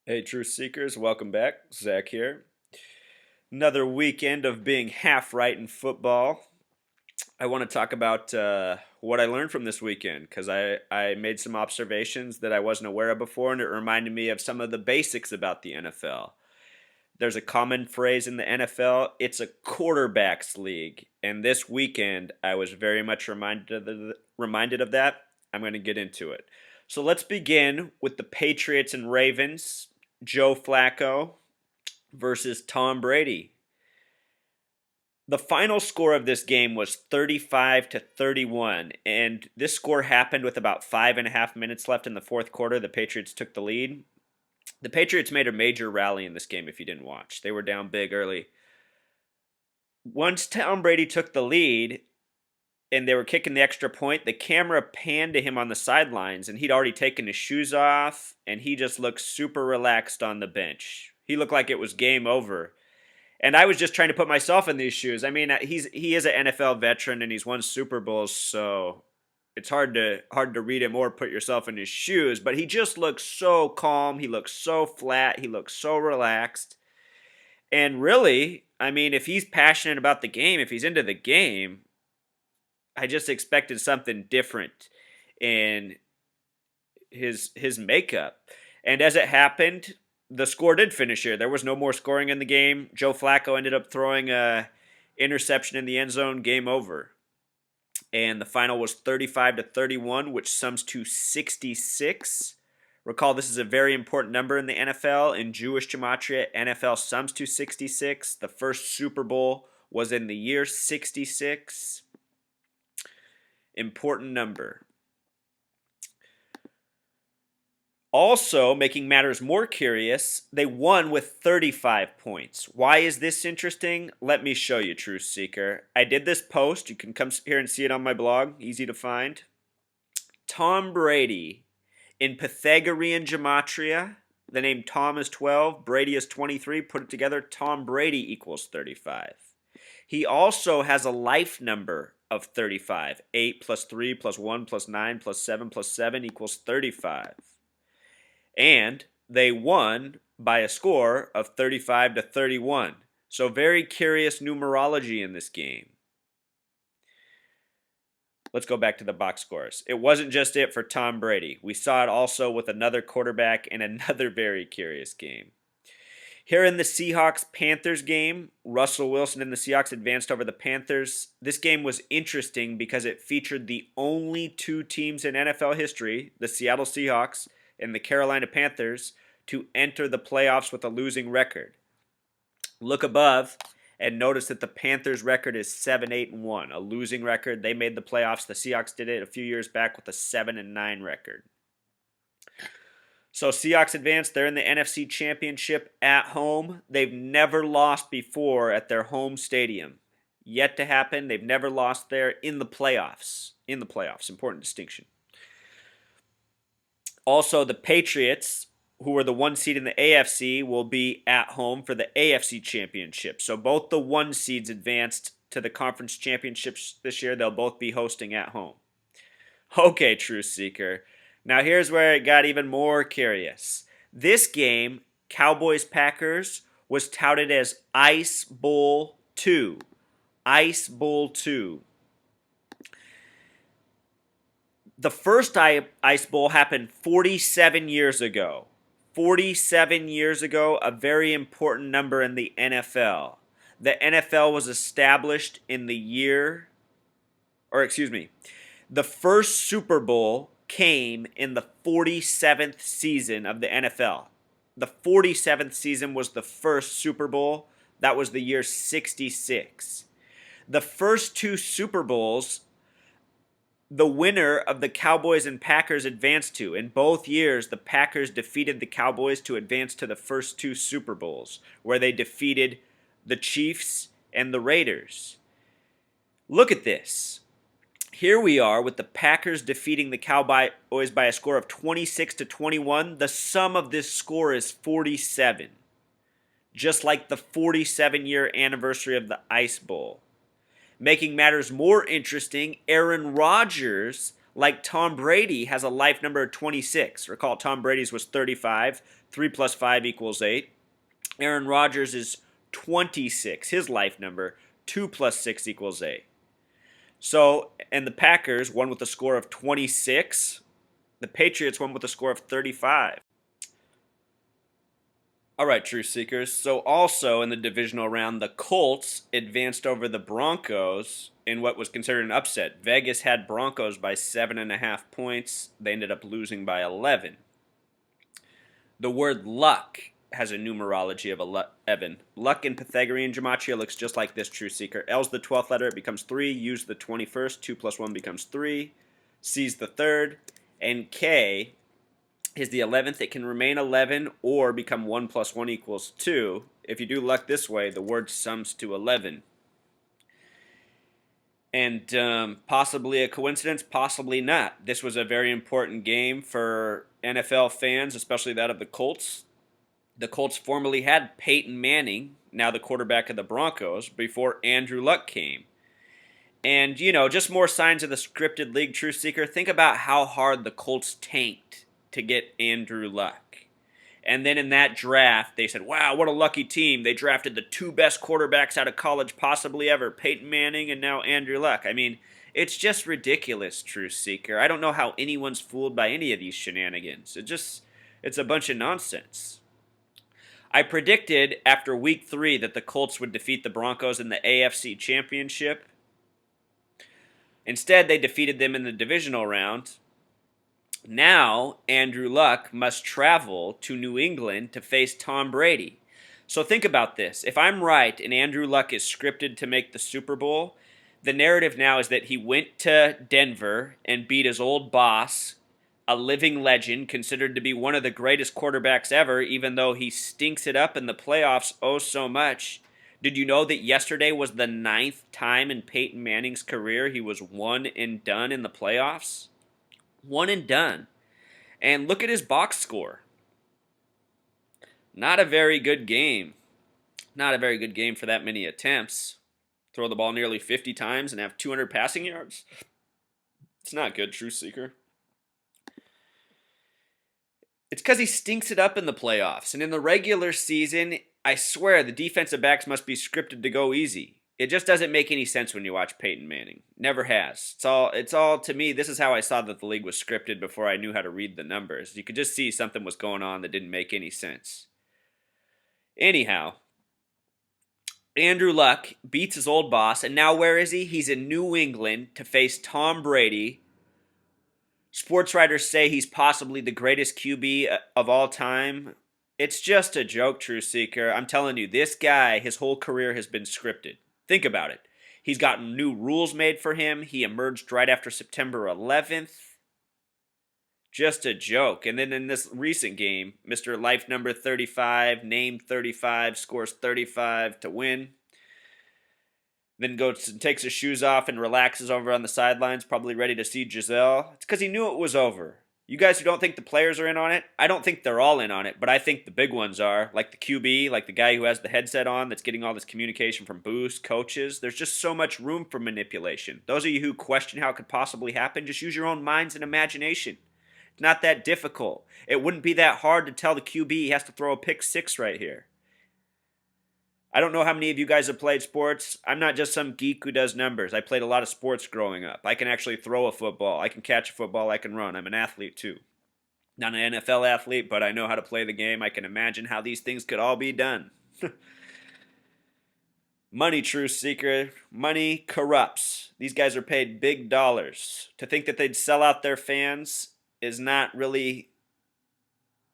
Hey, Truth Seekers, welcome back. Zach here. Another weekend of being half right in football. I want to talk about what I learned from this weekend because I made some observations that I wasn't aware of before, and it reminded me of some of the basics about the NFL. There's a common phrase in the NFL, it's a quarterbacks league. And this weekend, I was very much reminded of that. I'm going to get into it. So let's begin with the Patriots and Ravens. Joe Flacco versus Tom Brady. The final score of this game was 35-31, and this score happened with about 5.5 minutes left in the fourth quarter. The Patriots took the lead. The Patriots made a major rally in this game if you didn't watch. They were down big early. Once Tom Brady took the lead and they were kicking the extra point, the camera panned to him on the sidelines, and he'd already taken his shoes off, and he just looked super relaxed on the bench. He looked like it was game over. And I was just trying to put myself in these shoes. I mean, he is an NFL veteran and he's won Super Bowls, so it's hard to read him or put yourself in his shoes. But he just looks so calm. He looks so flat. He looks so relaxed. And really, I mean, if he's passionate about the game, if he's into the game, I just expected something different in his makeup. And as it happened, the score did finish here. There was no more scoring in the game. Joe Flacco ended up throwing a interception in the end zone. Game over. And the final was 35-31, which sums to 66. Recall, this is a very important number in the NFL. In Jewish gematria, NFL sums to 66. The first Super Bowl was in the year 66. Important number. Also, making matters more curious, they won with 35 points. Why is this interesting? Let me show you, Truth Seeker. I did this post. You can come here and see it on my blog. Easy to find. Tom Brady, in Pythagorean gematria, the name Tom is 12, Brady is 23. Put it together, Tom Brady equals 35. He also has a life number of 35. 8 plus 3 plus 1 plus 9 plus 7 equals 35. And they won by a score of 35-31. So very curious numerology in this game. Let's go back to the box scores. It wasn't just it for Tom Brady. We saw it also with another quarterback in another very curious game. Here in the Seahawks-Panthers game, Russell Wilson and the Seahawks advanced over the Panthers. This game was interesting because it featured the only two teams in NFL history, the Seattle Seahawks and the Carolina Panthers, to enter the playoffs with a losing record. Look above and notice that the Panthers' record is 7-8-1, a losing record. They made the playoffs. The Seahawks did it a few years back with a 7-9 record. So Seahawks advanced. They're in the NFC Championship at home. They've never lost before at their home stadium. Yet to happen. They've never lost there in the playoffs. In the playoffs. Important distinction. Also, the Patriots, who are the one seed in the AFC, will be at home for the AFC Championship. So both the one seeds advanced to the conference championships this year. They'll both be hosting at home. Okay, Truth Seeker. Now here's where it got even more curious. This game, Cowboys-Packers, was touted as Ice Bowl 2. Ice Bowl 2. The first Ice Bowl happened 47 years ago. 47 years ago, a very important number in the NFL. The NFL was established in the first Super Bowl came in the 47th season of the NFL. The 47th season was the first Super Bowl. That was the year 66. The first two Super Bowls, the winner of the Cowboys and Packers advanced to. In both years, the Packers defeated the Cowboys to advance to the first two Super Bowls, where they defeated the Chiefs and the Raiders. Look at this. Here we are with the Packers defeating the Cowboys by a score of 26-21. The sum of this score is 47. Just like the 47-year anniversary of the Ice Bowl. Making matters more interesting, Aaron Rodgers like Tom Brady has a life number of 26. Recall Tom Brady's was 35. 3 plus 5 equals 8. Aaron Rodgers is 26. His life number, 2 plus 6 equals 8. So, and the Packers won with a score of 26. The Patriots won with a score of 35. All right, Truth Seekers. So also in the divisional round, the Colts advanced over the Broncos in what was considered an upset. Vegas had Broncos by 7.5 points. They ended up losing by 11. The word luck has a numerology of 11. Luck in Pythagorean gematria looks just like this, Truth Seeker. L's the 12th letter. It becomes 3. U's the 21st. 2 plus 1 becomes 3. C's the 3rd. And K is the 11th. It can remain 11 or become 1 plus 1 equals 2. If you do luck this way, the word sums to 11. And possibly a coincidence, possibly not. This was a very important game for NFL fans, especially that of the Colts. The Colts formerly had Peyton Manning, now the quarterback of the Broncos, before Andrew Luck came. And, you know, just more signs of the scripted league, Truth Seeker. Think about how hard the Colts tanked to get Andrew Luck. And then in that draft, they said, wow, what a lucky team. They drafted the 2 best quarterbacks out of college possibly ever, Peyton Manning and now Andrew Luck. I mean, it's just ridiculous, Truth Seeker. I don't know how anyone's fooled by any of these shenanigans. It's a bunch of nonsense. I predicted after week 3 that the Colts would defeat the Broncos in the AFC Championship. Instead, they defeated them in the divisional round. Now, Andrew Luck must travel to New England to face Tom Brady. So think about this. If I'm right and Andrew Luck is scripted to make the Super Bowl, the narrative now is that he went to Denver and beat his old boss, a living legend, considered to be one of the greatest quarterbacks ever, even though he stinks it up in the playoffs oh so much. Did you know that yesterday was the 9th time in Peyton Manning's career he was one and done in the playoffs? One and done. And look at his box score. Not a very good game. Not a very good game for that many attempts. Throw the ball nearly 50 times and have 200 passing yards. It's not good, Truth Seeker. It's because he stinks it up in the playoffs. And in the regular season, I swear the defensive backs must be scripted to go easy. It just doesn't make any sense when you watch Peyton Manning. Never has. It's all to me, this is how I saw that the league was scripted before I knew how to read the numbers. You could just see something was going on that didn't make any sense. Anyhow, Andrew Luck beats his old boss, and now where is he? He's in New England to face Tom Brady. Sports writers say he's possibly the greatest QB of all time. It's just a joke, Truth Seeker. I'm telling you, this guy, his whole career has been scripted. Think about it. He's gotten new rules made for him. He emerged right after September 11th. Just a joke. And then in this recent game, Mr. Life number 35, named 35, scores 35 to win. Then goes and takes his shoes off and relaxes over on the sidelines, probably ready to see Giselle. It's because he knew it was over. You guys who don't think the players are in on it, I don't think they're all in on it, but I think the big ones are, like the QB, like the guy who has the headset on that's getting all this communication from boosts, coaches. There's just so much room for manipulation. Those of you who question how it could possibly happen, just use your own minds and imagination. It's not that difficult. It wouldn't be that hard to tell the QB he has to throw a pick 6 right here. I don't know how many of you guys have played sports. I'm not just some geek who does numbers. I played a lot of sports growing up. I can actually throw a football. I can catch a football. I can run. I'm an athlete too. Not an NFL athlete, but I know how to play the game. I can imagine how these things could all be done. Money, Truth Seeker. Money corrupts. These guys are paid big dollars. To think that they'd sell out their fans is not really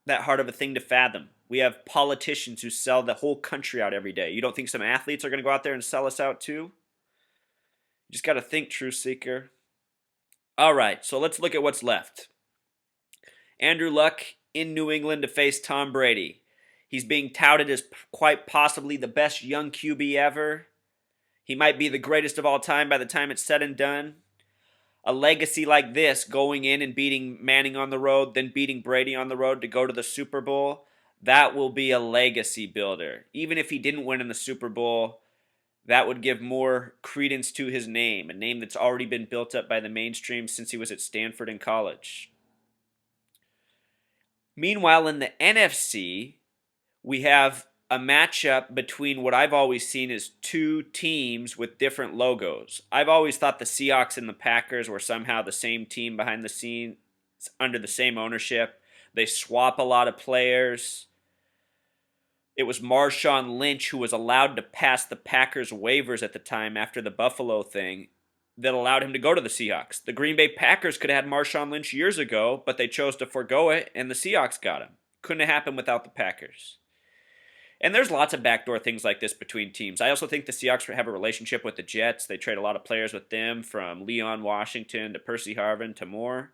that hard of a thing to fathom. We have politicians who sell the whole country out every day. You don't think some athletes are going to go out there and sell us out too? You just got to think, Truth Seeker. All right, so let's look at what's left. Andrew Luck in New England to face Tom Brady. He's being touted as quite possibly the best young QB ever. He might be the greatest of all time by the time it's said and done. A legacy like this, going in and beating Manning on the road, then beating Brady on the road to go to the Super Bowl, that will be a legacy builder. Even if he didn't win in the Super Bowl, That would give more credence to his name, a name that's already been built up by the mainstream since he was at Stanford in college. Meanwhile, in the NFC, we have a matchup between what I've always seen as two teams with different logos. I've always thought the Seahawks and the Packers were somehow the same team behind the scenes under the same ownership. They swap a lot of players. It was Marshawn Lynch who was allowed to pass the Packers waivers at the time after the Buffalo thing that allowed him to go to the Seahawks. The Green Bay Packers could have had Marshawn Lynch years ago, but they chose to forego it, and the Seahawks got him. Couldn't have happened without the Packers. And there's lots of backdoor things like this between teams. I also think the Seahawks have a relationship with the Jets. They trade a lot of players with them, from Leon Washington to Percy Harvin to more.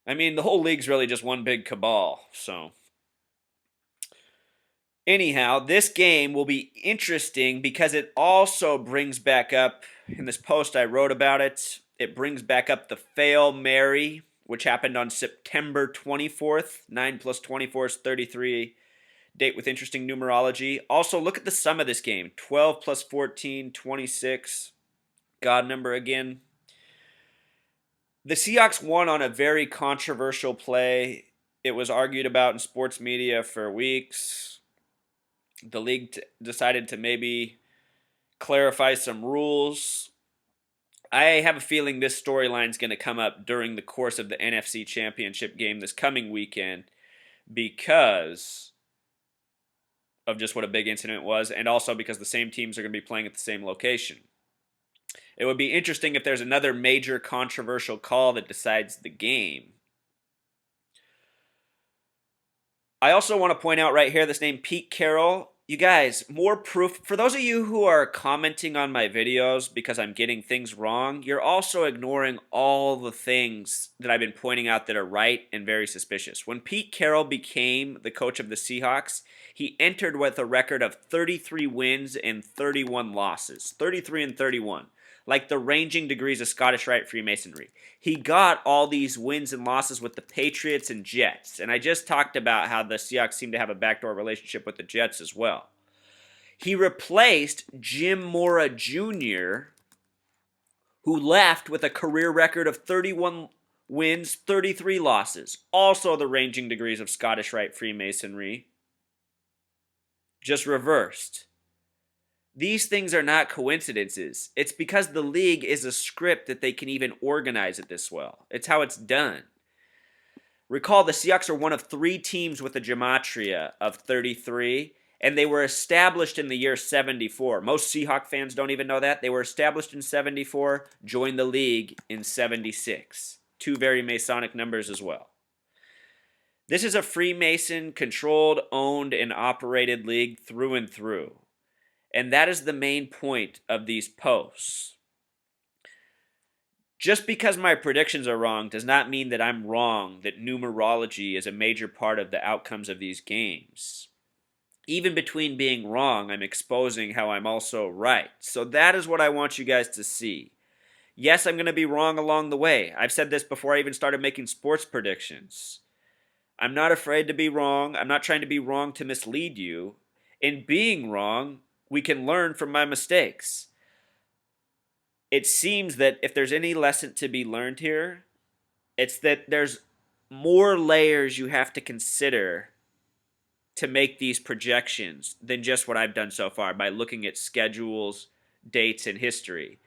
I mean, the whole league's really just one big cabal, so... Anyhow, this game will be interesting because it also brings back up, in this post I wrote about it, it brings back up the Fail Mary, which happened on September 24th. 9 plus 24 is 33. Date with interesting numerology. Also, look at the sum of this game. 12 plus 14, 26. God number again. The Seahawks won on a very controversial play. It was argued about in sports media for weeks. The league decided to maybe clarify some rules. I have a feeling this storyline is going to come up during the course of the NFC Championship game this coming weekend because of just what a big incident was, and also because the same teams are going to be playing at the same location. It would be interesting if there's another major controversial call that decides the game. I also want to point out right here this name Pete Carroll. You guys, more proof. For those of you who are commenting on my videos because I'm getting things wrong, you're also ignoring all the things that I've been pointing out that are right and very suspicious. When Pete Carroll became the coach of the Seahawks, he entered with a record of 33 wins and 31 losses. 33 and 31. Like the ranging degrees of Scottish Rite Freemasonry. He got all these wins and losses with the Patriots and Jets. And I just talked about how the Seahawks seem to have a backdoor relationship with the Jets as well. He replaced Jim Mora Jr., who left with a career record of 31 wins, 33 losses. Also the ranging degrees of Scottish Rite Freemasonry. Just reversed. These things are not coincidences. It's because the league is a script that they can even organize it this well. It's how it's done. Recall the Seahawks are one of 3 teams with a gematria of 33, and they were established in the year 74. Most Seahawk fans don't even know that. They were established in 74, joined the league in 76. 2 very Masonic numbers as well. This is a Freemason controlled, owned, and operated league through and through. And that is the main point of these posts. Just because my predictions are wrong does not mean that I'm wrong that numerology is a major part of the outcomes of these games. Even between being wrong, I'm exposing how I'm also right. So that is what I want you guys to see. Yes, I'm going to be wrong along the way. I've said this before I even started making sports predictions. I'm not afraid to be wrong. I'm not trying to be wrong to mislead you. In being wrong, we can learn from my mistakes. It seems that if there's any lesson to be learned here, it's that there's more layers you have to consider to make these projections than just what I've done so far by looking at schedules, dates, and history.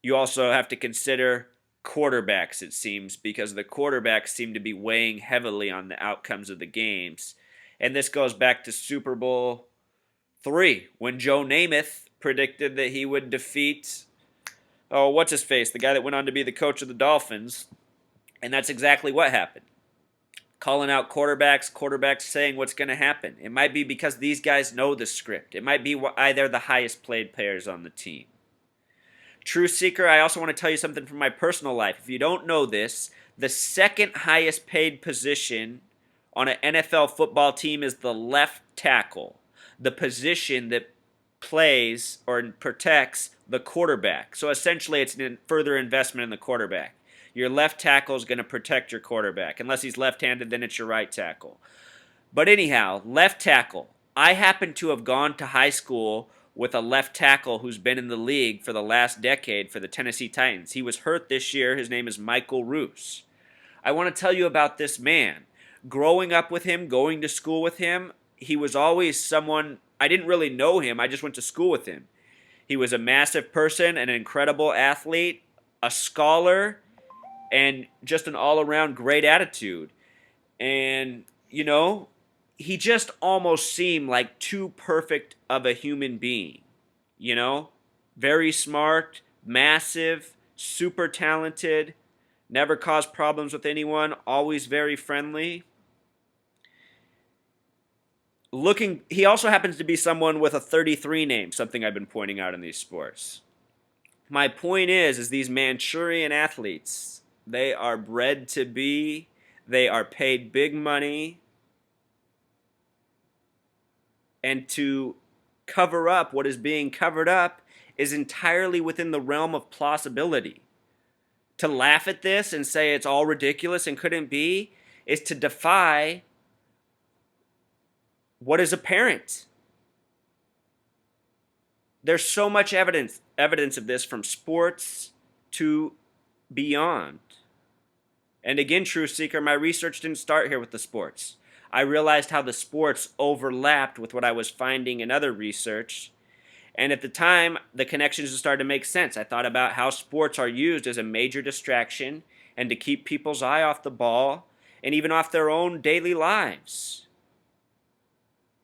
You also have to consider quarterbacks, it seems, because the quarterbacks seem to be weighing heavily on the outcomes of the games. And this goes back to Super Bowl 3, when Joe Namath predicted that he would defeat, what's-his-face, the guy that went on to be the coach of the Dolphins, and that's exactly what happened. Calling out quarterbacks saying what's going to happen. It might be because these guys know the script. It might be why they're the highest paid players on the team. True Seeker, I also want to tell you something from my personal life. If you don't know this, the second highest paid position on an NFL football team is the left tackle. The position that plays or protects the quarterback. So essentially it's a further investment in the quarterback. Your left tackle is going to protect your quarterback. Unless he's left-handed, then it's your right tackle. But anyhow, left tackle. I happen to have gone to high school with a left tackle who's been in the league for the last decade for the Tennessee Titans. He was hurt this year. His name is Michael Roos. I want to tell you about this man. Growing up with him, going to school with him, he was always someone, I didn't really know him, I just went to school with him. He was a massive person, an incredible athlete, a scholar, and just an all-around great attitude. And, you know, he just almost seemed like too perfect of a human being. You know, very smart, massive, super talented, never caused problems with anyone, always very friendly. He also happens to be someone with a 33 name, something I've been pointing out in these sports. My point is these Manchurian athletes, they are bred to be, they are paid big money, and to cover up what is being covered up is entirely within the realm of plausibility. To laugh at this and say it's all ridiculous and couldn't be is to defy what is apparent. There's so much evidence of this from sports to beyond. And again, Truth Seeker, my research didn't start here with the sports. I realized how the sports overlapped with what I was finding in other research. And at the time, the connections just started to make sense. I thought about how sports are used as a major distraction and to keep people's eye off the ball and even off their own daily lives.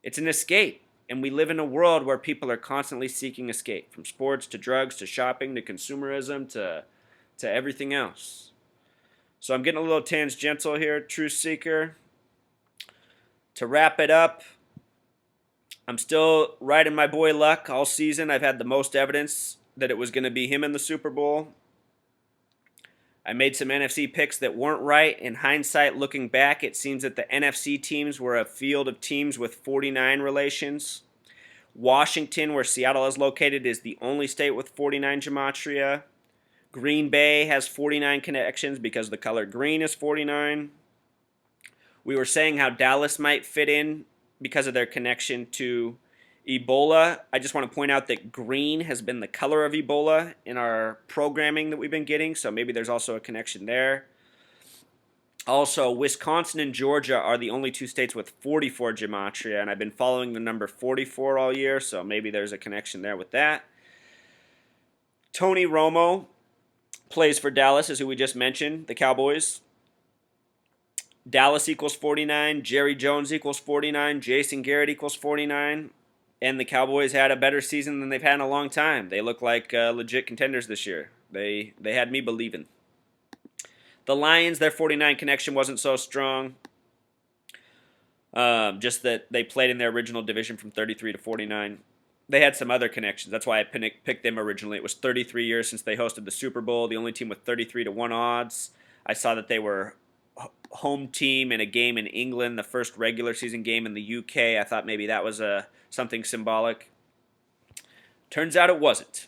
It's an escape, and we live in a world where people are constantly seeking escape, from sports to drugs to shopping to consumerism to everything else. So I'm getting a little tangential here, Truth Seeker. To wrap it up, I'm still riding my boy luck all season. I've had the most evidence that it was going to be him in the Super Bowl. I made some NFC picks that weren't right. In hindsight, looking back, it seems that the NFC teams were a field of teams with 49 relations. Washington, where Seattle is located, is the only state with 49 gematria. Green Bay has 49 connections because the color green is 49. We were saying how Dallas might fit in because of their connection to Ebola. I just want to point out that green has been the color of Ebola in our programming that we've been getting, so maybe there's also a connection there. Also, Wisconsin and Georgia are the only two states with 44 gematria, and I've been following the number 44 all year, so maybe there's a connection there with that. Tony Romo plays for Dallas, as who we just mentioned, the Cowboys. Dallas equals 49, Jerry Jones equals 49, Jason Garrett equals 49, and the Cowboys had a better season than they've had in a long time. They look like legit contenders this year. They had me believing. The Lions, their 49 connection wasn't so strong. Just that they played in their original division from 33 to 49. They had some other connections. That's why I picked them originally. It was 33 years since they hosted the Super Bowl, the only team with 33 to 1 odds. I saw that they were home team in a game in England, the first regular season game in the UK. I thought maybe that was something symbolic. Turns out it wasn't.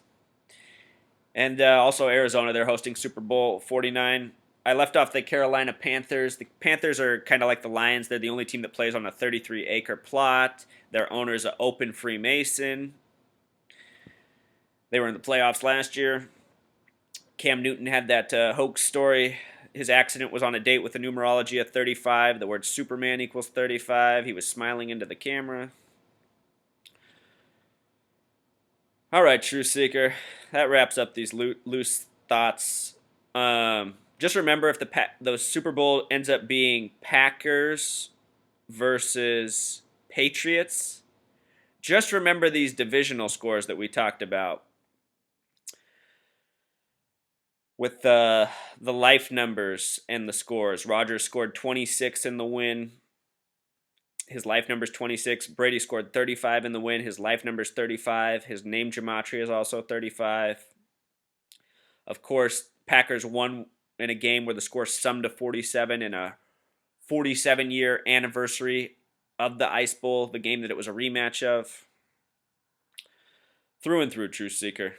And also Arizona, they're hosting Super Bowl 49. I left off the Carolina Panthers. The Panthers are kind of like the Lions. They're the only team that plays on a 33-acre plot. Their owner is an open Freemason. They were in the playoffs last year. Cam Newton had that hoax story. His accident was on a date with the numerology of 35. The word Superman equals 35. He was smiling into the camera. All right, True Seeker. That wraps up these loose thoughts. Just remember, if the Super Bowl ends up being Packers versus Patriots, just remember these divisional scores that we talked about. With the life numbers and the scores. Rodgers scored 26 in the win. His life number's 26. Brady scored 35 in the win. His life number's 35. His name gematria is also 35. Of course, Packers won in a game where the score summed to 47 in a 47-year anniversary of the Ice Bowl, the game that it was a rematch of. Through and through, True Seeker.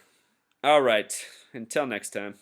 All right, until next time.